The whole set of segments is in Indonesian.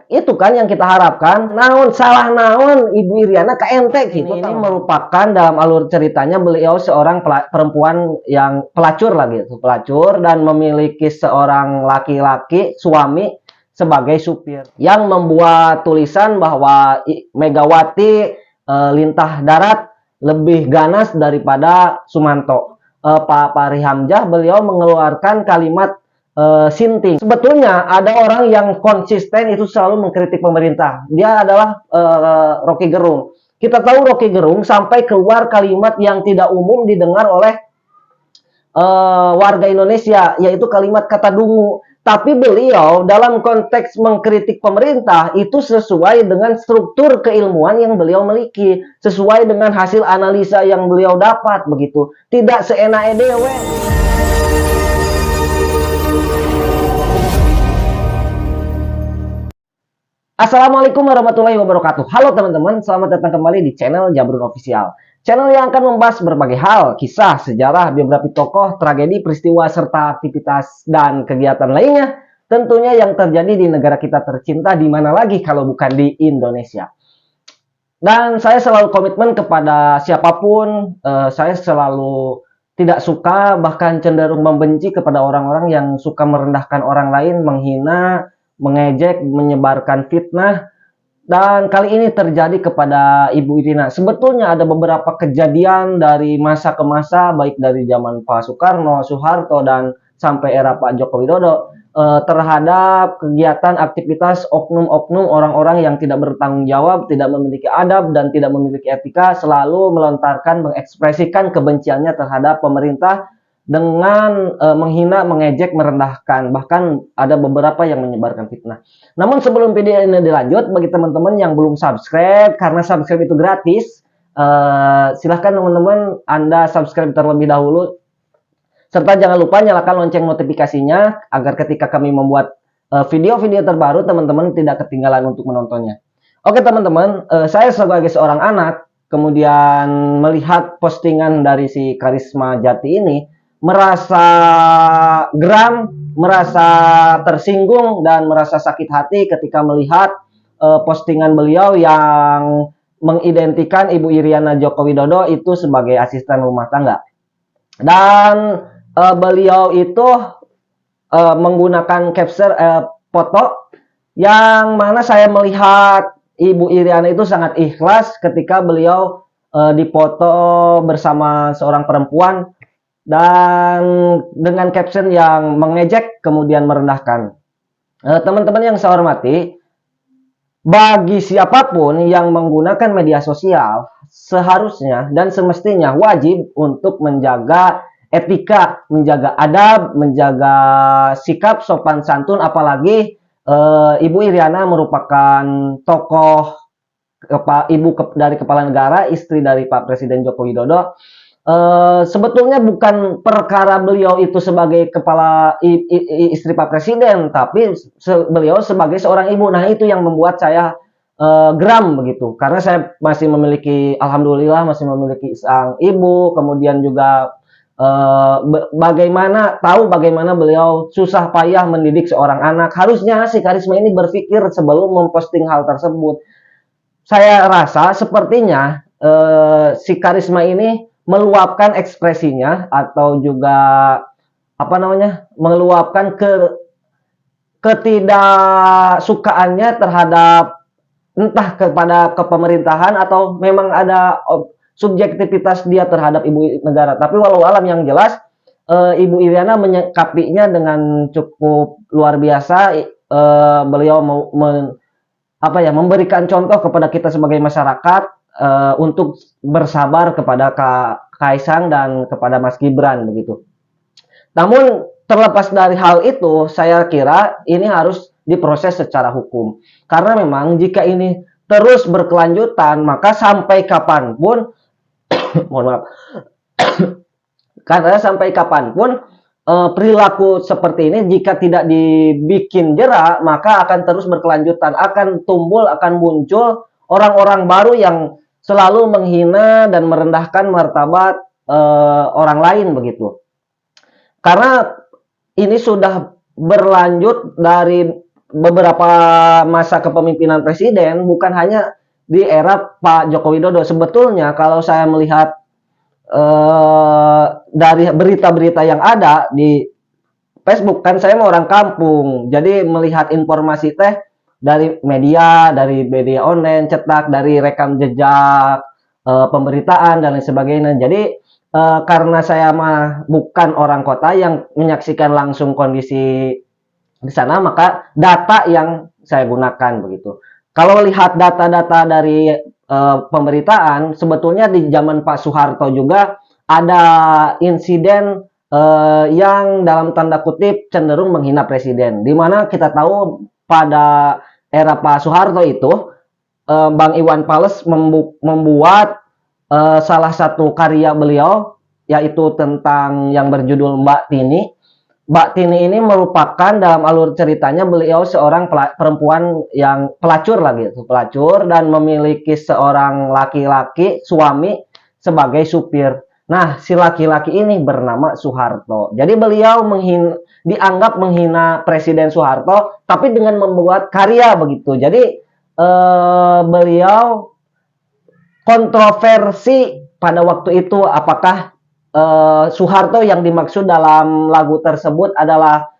itu kan yang kita harapkan. Naon salah naon Ibu Iriana ke ente gitu. Ini merupakan dalam alur ceritanya beliau seorang perempuan yang pelacur lah gitu, pelacur dan memiliki seorang laki-laki suami sebagai supir yang membuat tulisan bahwa Megawati lintah darat lebih ganas daripada Sumanto. Pak Fahri Hamzah beliau mengeluarkan kalimat sinting. Sebetulnya ada orang yang konsisten itu selalu mengkritik pemerintah. Dia adalah Rocky Gerung. Kita tahu Rocky Gerung sampai keluar kalimat yang tidak umum didengar oleh warga Indonesia, yaitu kalimat kata dungu. Tapi beliau dalam konteks mengkritik pemerintah itu sesuai dengan struktur keilmuan yang beliau miliki, sesuai dengan hasil analisa yang beliau dapat begitu. Tidak seenak edewe. Assalamualaikum warahmatullahi wabarakatuh. Halo teman-teman, selamat datang kembali di channel Jabrun Official. Channel yang akan membahas berbagai hal, kisah, sejarah, biografi tokoh, tragedi, peristiwa, serta aktivitas dan kegiatan lainnya. Tentunya yang terjadi di negara kita tercinta, di mana lagi kalau bukan di Indonesia. Dan saya selalu komitmen kepada siapapun, saya selalu tidak suka, bahkan cenderung membenci kepada orang-orang yang suka merendahkan orang lain, menghina, mengejek, menyebarkan fitnah. Dan kali ini terjadi kepada Ibu Irina. Sebetulnya ada beberapa kejadian dari masa ke masa, baik dari zaman Pak Soekarno, Soeharto, dan sampai era Pak Joko Widodo, terhadap kegiatan aktivitas oknum-oknum orang-orang yang tidak bertanggung jawab, tidak memiliki adab, dan tidak memiliki etika, selalu melontarkan, mengekspresikan kebenciannya terhadap pemerintah, dengan menghina, mengejek, merendahkan. Bahkan ada beberapa yang menyebarkan fitnah. Namun sebelum video ini dilanjut, bagi teman-teman yang belum subscribe, karena subscribe itu gratis, silahkan teman-teman Anda subscribe terlebih dahulu. Serta jangan lupa nyalakan lonceng notifikasinya, agar ketika kami membuat video-video terbaru, teman-teman tidak ketinggalan untuk menontonnya. Oke teman-teman, saya sebagai seorang anak, kemudian melihat postingan dari si Karisma Jati ini, merasa geram, merasa tersinggung, dan merasa sakit hati ketika melihat postingan beliau yang mengidentikan Ibu Iriana Joko Widodo itu sebagai asisten rumah tangga. Dan beliau itu menggunakan capture foto yang mana saya melihat Ibu Iriana itu sangat ikhlas ketika beliau dipoto bersama seorang perempuan dan dengan caption yang mengejek kemudian merendahkan. Teman-teman yang saya hormati, bagi siapapun yang menggunakan media sosial seharusnya dan semestinya wajib untuk menjaga etika, menjaga adab, menjaga sikap sopan santun, apalagi Ibu Iriana merupakan tokoh ibu dari kepala negara, istri dari Pak Presiden Joko Widodo. Sebetulnya bukan perkara beliau itu sebagai kepala istri Pak Presiden, tapi beliau sebagai seorang ibu. Nah itu yang membuat saya geram begitu, karena saya masih memiliki, alhamdulillah masih memiliki sang ibu, kemudian juga bagaimana beliau susah payah mendidik seorang anak. Harusnya si Karisma ini berpikir sebelum memposting hal tersebut. Saya rasa sepertinya si Karisma ini meluapkan ekspresinya atau juga meluapkan ketidaksukaannya terhadap entah kepada kepemerintahan atau memang ada subjektivitas dia terhadap ibu negara. Tapi walau alam yang jelas Ibu Iriana menyikapinya dengan cukup luar biasa. Beliau memberikan contoh kepada kita sebagai masyarakat untuk bersabar kepada Kaisang dan kepada Mas Gibran begitu. Namun terlepas dari hal itu, saya kira ini harus diproses secara hukum. Karena memang jika ini terus berkelanjutan, maka sampai kapanpun, mohon maaf, karena sampai kapanpun perilaku seperti ini jika tidak dibikin jerak, maka akan terus berkelanjutan, akan muncul orang-orang baru yang selalu menghina dan merendahkan martabat orang lain begitu. Karena ini sudah berlanjut dari beberapa masa kepemimpinan presiden, bukan hanya di era Pak Joko Widodo. Sebetulnya kalau saya melihat dari berita-berita yang ada di Facebook, kan saya mau orang kampung, jadi melihat informasi teh dari media online, cetak, dari rekam jejak pemberitaan dan lain sebagainya. Jadi karena saya mah bukan orang kota yang menyaksikan langsung kondisi di sana, maka data yang saya gunakan begitu. Kalau lihat data-data dari pemberitaan, sebetulnya di zaman Pak Soeharto juga ada insiden yang dalam tanda kutip cenderung menghina presiden. Di mana kita tahu pada era Pak Soeharto itu Bang Iwan Fals membuat salah satu karya beliau, yaitu tentang yang berjudul Mbak Tini. Mbak Tini ini merupakan dalam alur ceritanya beliau seorang perempuan yang pelacur lagi, pelacur, dan memiliki seorang laki-laki suami sebagai supir. Nah, si laki-laki ini bernama Soeharto. Jadi beliau dianggap menghina Presiden Soeharto, tapi dengan membuat karya begitu. Jadi beliau kontroversi pada waktu itu, apakah Soeharto yang dimaksud dalam lagu tersebut adalah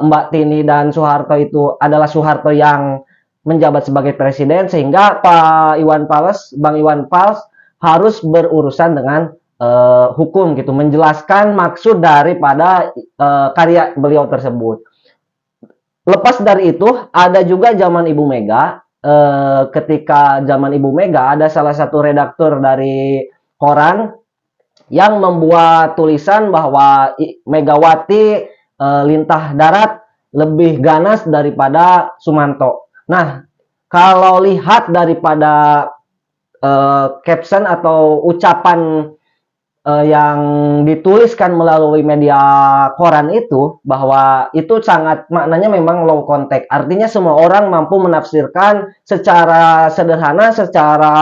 Mbak Tini dan Soeharto itu adalah Soeharto yang menjabat sebagai presiden, sehingga Bang Iwan Fals harus berurusan dengan hukum gitu, menjelaskan maksud daripada karya beliau tersebut. Lepas dari itu, ada juga zaman Ibu Mega. Ketika zaman Ibu Mega, ada salah satu redaktur dari koran yang membuat tulisan bahwa Megawati lintah darat lebih ganas daripada Sumanto. Nah, kalau lihat daripada caption atau ucapan yang dituliskan melalui media koran itu, bahwa itu sangat maknanya memang low context. Artinya semua orang mampu menafsirkan secara sederhana, secara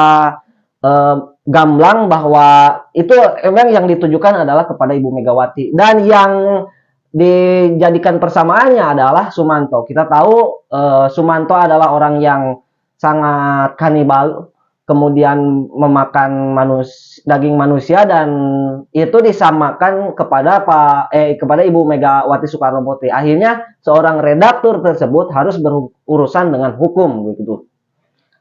gamblang, bahwa itu memang yang ditujukan adalah kepada Ibu Megawati, dan yang dijadikan persamaannya adalah Sumanto. Kita tahu Sumanto adalah orang yang sangat kanibal, kemudian memakan daging manusia, dan itu disamakan kepada Ibu Megawati Soekarno Putri. Akhirnya seorang redaktur tersebut harus berurusan dengan hukum begitu,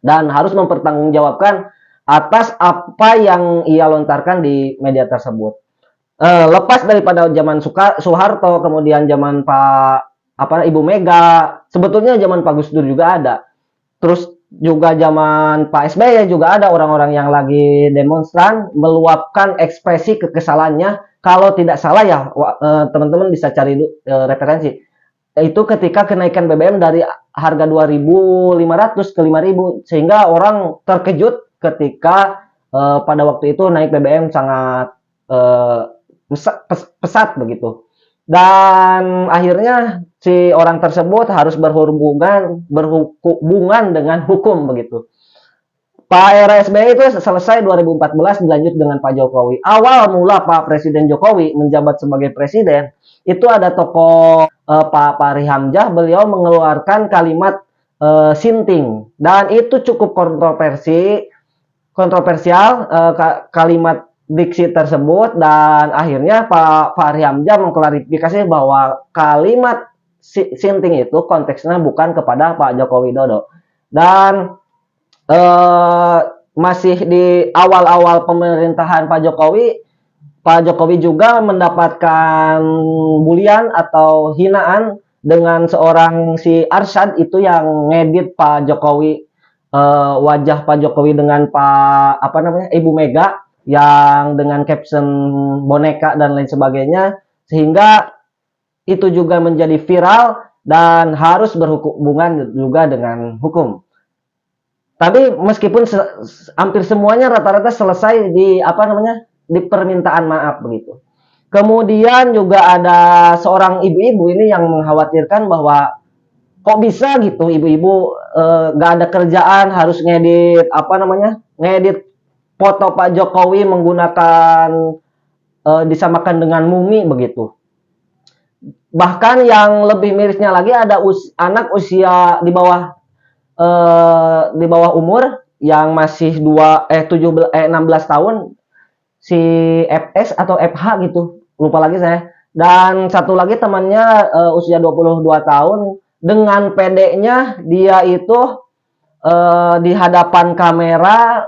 dan harus mempertanggungjawabkan atas apa yang ia lontarkan di media tersebut. Lepas daripada zaman Soeharto, kemudian zaman Ibu Mega, sebetulnya zaman Pak Gus Dur juga ada. Terus juga zaman Pak SBY juga ada orang-orang yang lagi demonstran meluapkan ekspresi kekesalannya. Kalau tidak salah ya, teman-teman bisa cari referensi. Itu ketika kenaikan BBM dari harga 2.500 ke 5.000, sehingga orang terkejut ketika pada waktu itu naik BBM sangat pesat begitu. Dan akhirnya si orang tersebut harus berhubungan dengan hukum begitu. Pak era SBY itu selesai 2014, dilanjut dengan Pak Jokowi. Awal mula Pak Presiden Jokowi menjabat sebagai presiden, itu ada tokoh Pak Fahri Hamzah, beliau mengeluarkan kalimat sinting, dan itu cukup kontroversial kalimat diksi tersebut, dan akhirnya Pak Fahri Hamzah mengklarifikasi bahwa kalimat sinting itu konteksnya bukan kepada Pak Joko Widodo. Dan masih di awal-awal pemerintahan Pak Jokowi juga mendapatkan bulian atau hinaan dengan seorang si Arsyad itu yang ngedit Pak Jokowi, wajah Pak Jokowi dengan Ibu Mega, yang dengan caption boneka dan lain sebagainya, sehingga itu juga menjadi viral dan harus berhubungan juga dengan hukum. Tapi meskipun hampir semuanya rata-rata selesai di permintaan maaf begitu. Kemudian juga ada seorang ibu-ibu ini yang mengkhawatirkan bahwa kok bisa gitu ibu-ibu gak ada kerjaan, harus ngedit foto Pak Jokowi menggunakan disamakan dengan mumi begitu. Bahkan yang lebih mirisnya lagi ada anak usia di bawah umur yang masih 16 tahun, si FS atau FH gitu, lupa lagi saya. Dan satu lagi temannya usia 22 tahun, dengan pedenya dia itu di hadapan kamera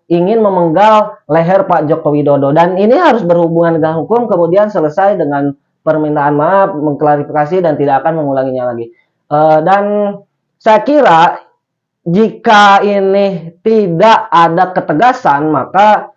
ingin memenggal leher Pak Joko Widodo, dan ini harus berhubungan dengan hukum, kemudian selesai dengan permintaan maaf, mengklarifikasi dan tidak akan mengulanginya lagi. Dan saya kira jika ini tidak ada ketegasan, maka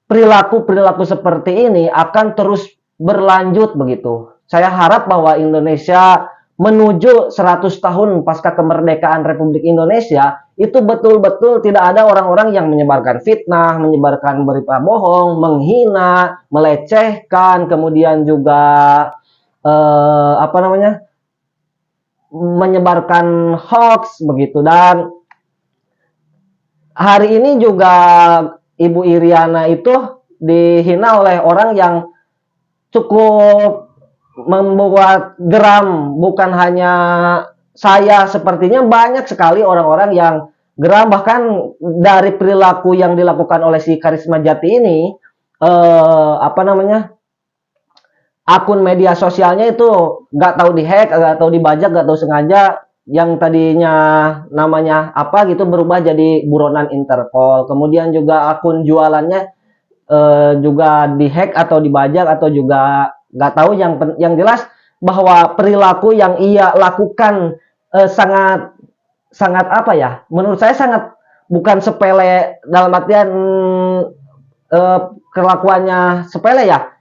perilaku-perilaku seperti ini akan terus berlanjut begitu. Saya harap bahwa Indonesia menuju 100 tahun pasca kemerdekaan Republik Indonesia itu betul-betul tidak ada orang-orang yang menyebarkan fitnah, menyebarkan berita bohong, menghina, melecehkan, kemudian juga menyebarkan hoax begitu. Dan hari ini juga Ibu Iriana itu dihina oleh orang yang cukup membuat geram. Bukan hanya saya, sepertinya banyak sekali orang-orang yang geram, bahkan dari perilaku yang dilakukan oleh si Karisma Jati ini, akun media sosialnya itu nggak tahu dihack, nggak tahu dibajak, nggak tahu sengaja, yang tadinya namanya apa gitu berubah jadi buronan Interpol. Kemudian juga akun jualannya juga dihack atau dibajak atau juga nggak tahu. Yang jelas bahwa perilaku yang ia lakukan sangat sangat apa ya? Menurut saya sangat bukan sepele, dalam artian kelakuannya sepele ya.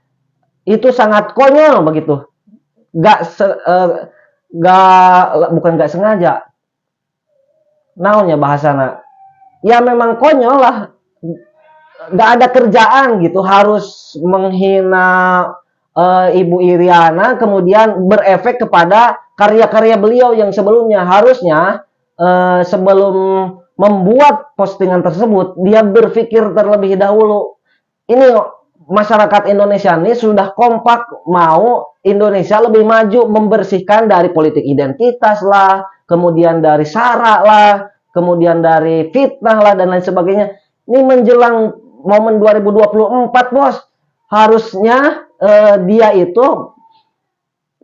Itu sangat konyol begitu. Gak bukan nggak sengaja. Naonnya bahasana. Ya memang konyol lah. Gak ada kerjaan gitu, harus menghina Ibu Iriana, kemudian berefek kepada karya-karya beliau yang sebelumnya. Harusnya sebelum membuat postingan tersebut, dia berpikir terlebih dahulu. Ini masyarakat Indonesia ini sudah kompak mau Indonesia lebih maju, membersihkan dari politik identitas lah, kemudian dari sara lah, kemudian dari fitnah lah, dan lain sebagainya. Ini menjelang momen 2024, bos, harusnya dia itu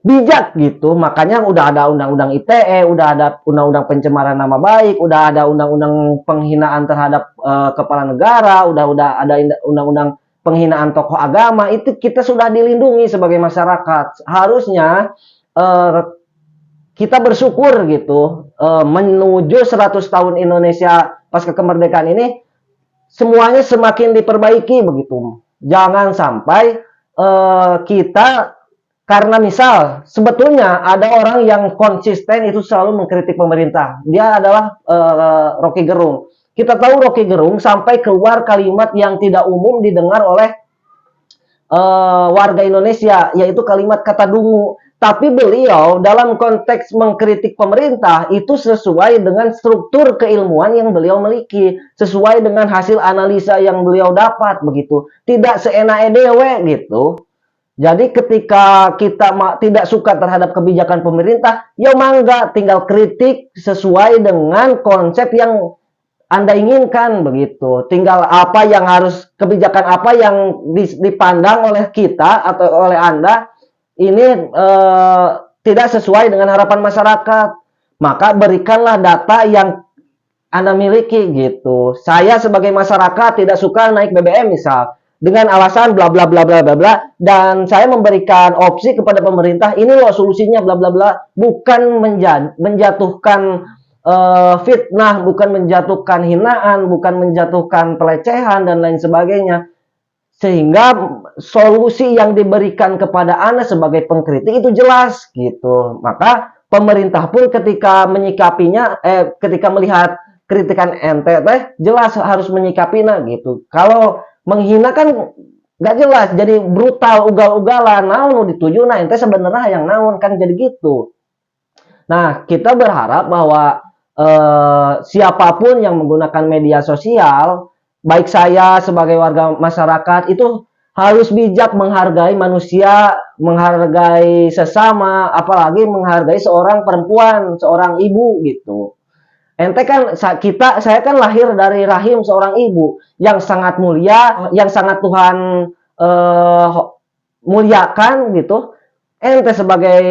bijak gitu. Makanya udah ada undang-undang ITE, udah ada undang-undang pencemaran nama baik, udah ada undang-undang penghinaan terhadap kepala negara, udah ada undang-undang penghinaan tokoh agama. Itu kita sudah dilindungi sebagai masyarakat. Harusnya kita bersyukur gitu, menuju 100 tahun Indonesia pasca kemerdekaan ini semuanya semakin diperbaiki begitu. Jangan sampai kita, karena misal sebetulnya ada orang yang konsisten itu selalu mengkritik pemerintah. Dia adalah Rocky Gerung. Kita tahu Rocky Gerung sampai keluar kalimat yang tidak umum didengar oleh warga Indonesia, yaitu kalimat kata dungu. Tapi beliau dalam konteks mengkritik pemerintah itu sesuai dengan struktur keilmuan yang beliau miliki, sesuai dengan hasil analisa yang beliau dapat begitu. Tidak seenak edewe gitu. Jadi ketika kita tidak suka terhadap kebijakan pemerintah, ya mangga tinggal kritik sesuai dengan konsep yang Anda inginkan begitu. Tinggal apa yang harus, kebijakan apa yang dipandang oleh kita atau oleh Anda ini tidak sesuai dengan harapan masyarakat, maka berikanlah data yang Anda miliki gitu. Saya sebagai masyarakat tidak suka naik BBM misal, dengan alasan bla bla bla bla bla bla, dan saya memberikan opsi kepada pemerintah, ini loh solusinya bla bla bla, bukan menjatuhkan fitnah, bukan menjatuhkan hinaan, bukan menjatuhkan pelecehan dan lain sebagainya. Sehingga solusi yang diberikan kepada Anda sebagai pengkritik itu jelas gitu. Maka pemerintah pun ketika menyikapinya, ketika melihat kritikan ente jelas harus menyikapinya gitu. Kalau menghina kan gak jelas, jadi brutal, ugal-ugalan, naon dituju, nah ente sebenarnya yang naon, kan jadi gitu. Nah, kita berharap bahwa siapapun yang menggunakan media sosial, baik saya sebagai warga masyarakat itu harus bijak menghargai manusia, menghargai sesama, apalagi menghargai seorang perempuan, seorang ibu gitu. Ente kan saya kan lahir dari rahim seorang ibu yang sangat mulia, yang sangat Tuhan eh, muliakan gitu. Ente sebagai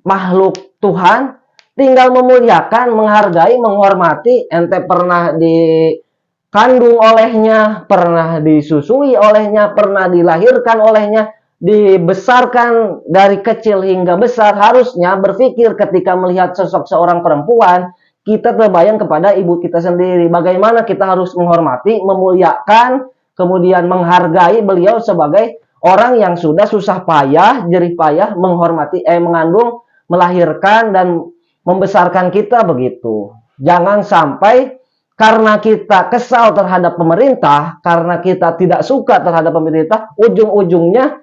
makhluk Tuhan tinggal memuliakan, menghargai, menghormati. Ente pernah dikandung olehnya, pernah disusui olehnya, pernah dilahirkan olehnya, dibesarkan dari kecil hingga besar. Harusnya berpikir ketika melihat sosok seorang perempuan, kita terbayang kepada ibu kita sendiri. Bagaimana kita harus menghormati, memuliakan, kemudian menghargai beliau sebagai orang yang sudah susah payah, jerih payah menghormati, mengandung, melahirkan dan membesarkan kita begitu. Jangan sampai karena kita kesal terhadap pemerintah, karena kita tidak suka terhadap pemerintah, ujung-ujungnya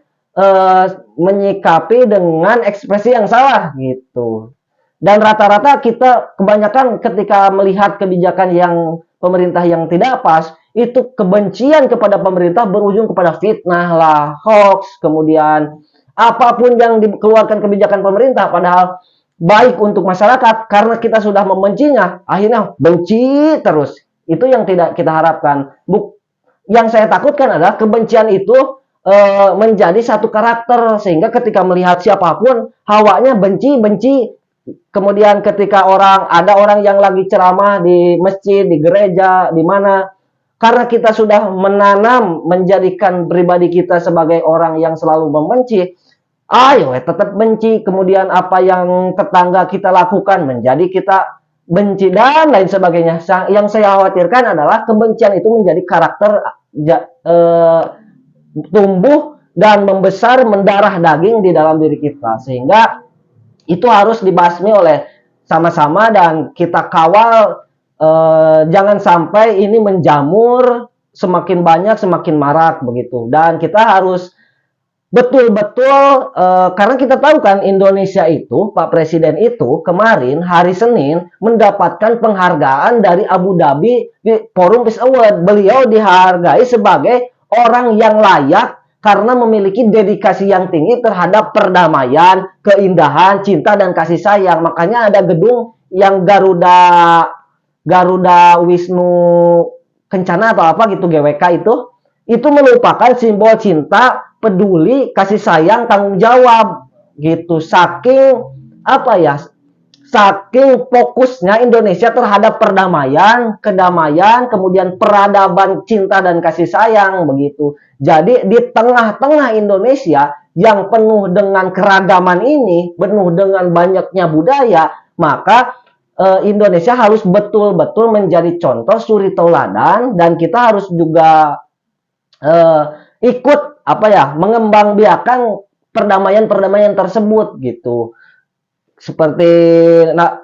menyikapi dengan ekspresi yang salah gitu. Dan rata-rata kita kebanyakan ketika melihat kebijakan yang pemerintah yang tidak pas, itu kebencian kepada pemerintah berujung kepada fitnah lah, hoax, kemudian apapun yang dikeluarkan kebijakan pemerintah, padahal baik untuk masyarakat, karena kita sudah membencinya, akhirnya benci terus. Itu yang tidak kita harapkan. Yang saya takutkan adalah kebencian itu menjadi satu karakter, sehingga ketika melihat siapapun hawanya benci-benci. Kemudian ketika ada orang yang lagi ceramah di masjid, di gereja, di mana, karena kita sudah menanam, menjadikan pribadi kita sebagai orang yang selalu membenci, ayo tetap benci. Kemudian apa yang tetangga kita lakukan menjadi kita benci dan lain sebagainya. Yang saya khawatirkan adalah kebencian itu menjadi karakter tumbuh dan membesar, mendarah daging di dalam diri kita, sehingga itu harus dibasmi oleh sama-sama dan kita kawal. Jangan sampai ini menjamur, semakin banyak semakin marak begitu. Dan kita harus betul-betul, karena kita tahu kan Indonesia itu, Pak Presiden itu kemarin hari Senin mendapatkan penghargaan dari Abu Dhabi di Forum Peace Award. Beliau dihargai sebagai orang yang layak karena memiliki dedikasi yang tinggi terhadap perdamaian, keindahan, cinta dan kasih sayang. Makanya ada gedung yang Garuda Wisnu Kencana atau apa gitu, GWK itu merupakan simbol cinta, peduli, kasih sayang, tanggung jawab gitu. Saking apa ya? Saking fokusnya Indonesia terhadap perdamaian, kedamaian, kemudian peradaban, cinta dan kasih sayang begitu. Jadi di tengah-tengah Indonesia yang penuh dengan keragaman ini, penuh dengan banyaknya budaya, maka Indonesia harus betul-betul menjadi contoh suri tauladan, dan kita harus juga ikut apa ya, mengembangbiakan perdamaian-perdamaian tersebut gitu. Seperti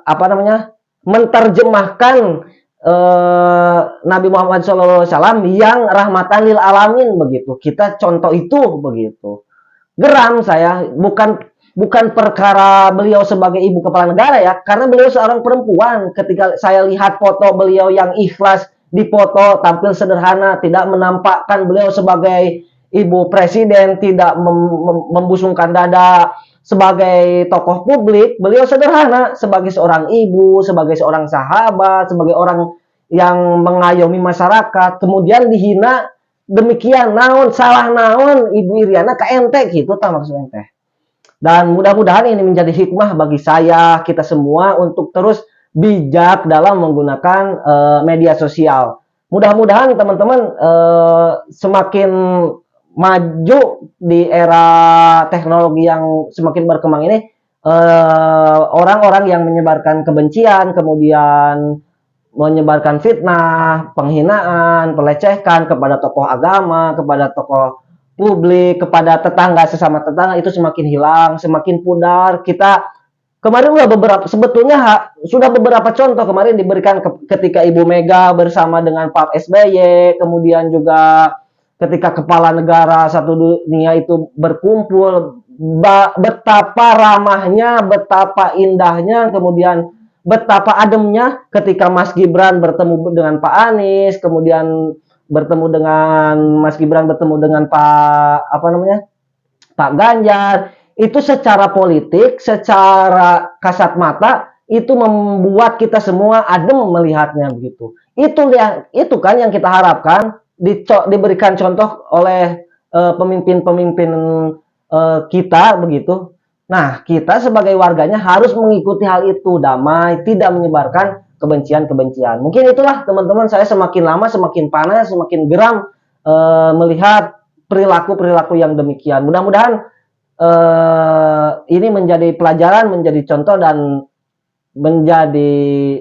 apa namanya, menerjemahkan Nabi Muhammad SAW yang rahmatan lil alamin begitu. Kita contoh itu begitu. Geram saya, bukan perkara beliau sebagai ibu kepala negara ya, karena beliau seorang perempuan. Ketika saya lihat foto beliau yang ikhlas di foto, tampil sederhana, tidak menampakkan beliau sebagai ibu presiden, tidak membusungkan dada sebagai tokoh publik. Beliau sederhana sebagai seorang ibu, sebagai seorang sahabat, sebagai orang yang mengayomi masyarakat. Kemudian dihina demikian, naon salah naon Ibu Iriana ka ente gitu, tak maksud ente. Dan mudah-mudahan ini menjadi hikmah bagi saya, kita semua untuk terus bijak dalam menggunakan media sosial. Mudah-mudahan teman-teman semakin maju di era teknologi yang semakin berkembang ini, orang-orang yang menyebarkan kebencian, kemudian menyebarkan fitnah, penghinaan, pelecehan kepada tokoh agama, kepada tokoh publik, kepada tetangga, sesama tetangga, itu semakin hilang, semakin pudar. Kita kemarin sudah beberapa contoh kemarin diberikan ketika Ibu Mega bersama dengan Pak SBY, kemudian juga ketika kepala negara satu dunia itu berkumpul, betapa ramahnya, betapa indahnya, kemudian betapa ademnya ketika Mas Gibran bertemu dengan Pak Anies, kemudian bertemu dengan Mas Gibran, bertemu dengan Pak Ganjar, itu secara politik, secara kasat mata itu membuat kita semua adem melihatnya begitu. Itu kan yang kita harapkan diberikan contoh oleh pemimpin-pemimpin kita begitu. Nah, kita sebagai warganya harus mengikuti hal itu, damai, tidak menyebarkan kebencian-kebencian. Mungkin itulah teman-teman, saya semakin lama semakin panas, semakin geram melihat perilaku-perilaku yang demikian. Mudah-mudahan ini menjadi pelajaran, menjadi contoh dan menjadi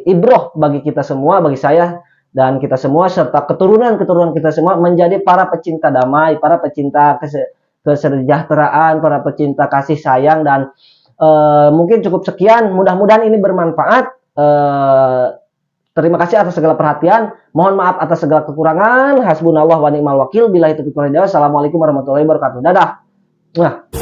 ibroh bagi kita semua, bagi saya dan kita semua serta keturunan-keturunan kita semua menjadi para pecinta damai, para pecinta kesejahteraan, para pecinta kasih sayang dan mungkin cukup sekian. Mudah-mudahan ini bermanfaat. Terima kasih atas segala perhatian. Mohon maaf atas segala kekurangan. Hasbunallah wa ni'mal wakil. Billahi taufiq wal hidayah. Assalamualaikum warahmatullahi wabarakatuh. Dadah. Nah.